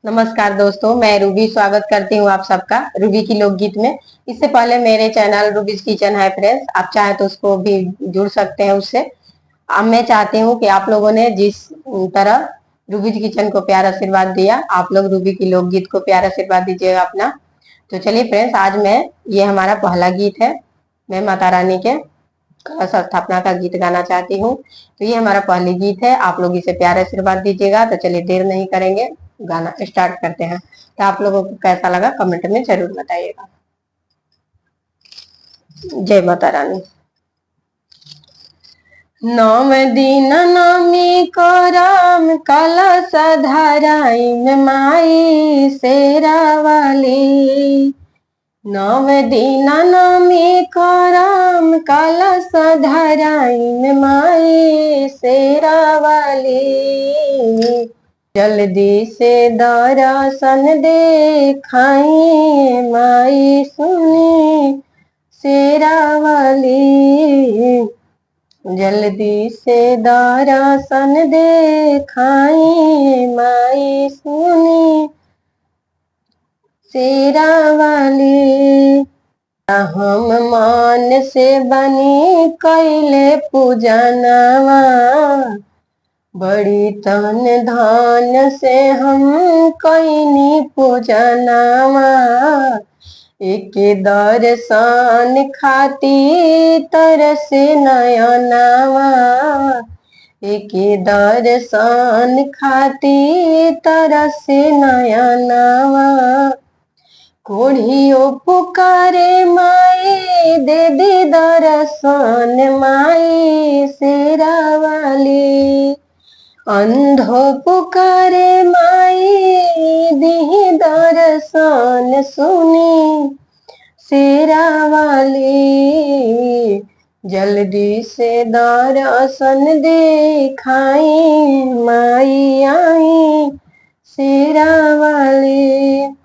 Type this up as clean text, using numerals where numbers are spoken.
नमस्कार दोस्तों, मैं रूबी स्वागत करती हूँ आप सबका रूबी की लोकगीत में। इससे पहले मेरे चैनल रूबीज किचन है फ्रेंड्स, आप चाहे तो उसको भी जुड़ सकते हैं उससे। अब मैं चाहती हूँ कि आप लोगों ने जिस तरह रूबीज किचन को प्यार आशीर्वाद दिया, आप लोग रूबी की लोकगीत को प्यार आशीर्वाद दीजिएगा अपना। तो चलिए फ्रेंड्स, आज मैं ये हमारा पहला गीत है। मैं माता रानी के कलश स्थापना का गीत गाना चाहती हूँ। तो ये हमारा पहली गीत है, आप लोग इसे प्यार आशीर्वाद दीजिएगा। तो चलिए देर नहीं करेंगे, गाना स्टार्ट करते हैं। तो आप लोगों को कैसा लगा कमेंट में जरूर बताइएगा। जय माता रानी। नौम दिन नमी करम कलश धराई में माई शेरा वाली। नव दिन नमी करम कलश धराई में माई शेरा वाली। जल्दी से दर्शन देखाई माई सुनी शेरा वाली। जल्दी से दर्शन देखाई माई सुनी शेरा वाली। हम मन से बनी कैले पूजनवा, बड़ी तन धान से हम कैनी पूजनवा। एक दर्शन खाती तरसे नयनवा, एक दर्शन खाती तरसे नयनवा। कोढ़ियो पुकारे माई दे दी दर्शन माई शेरा वाली। अंधो पुकारे माई दी दर्शन सुनी शेरा वाली। जल्दी से दर्शन देखाई माई आई शेरा वाली।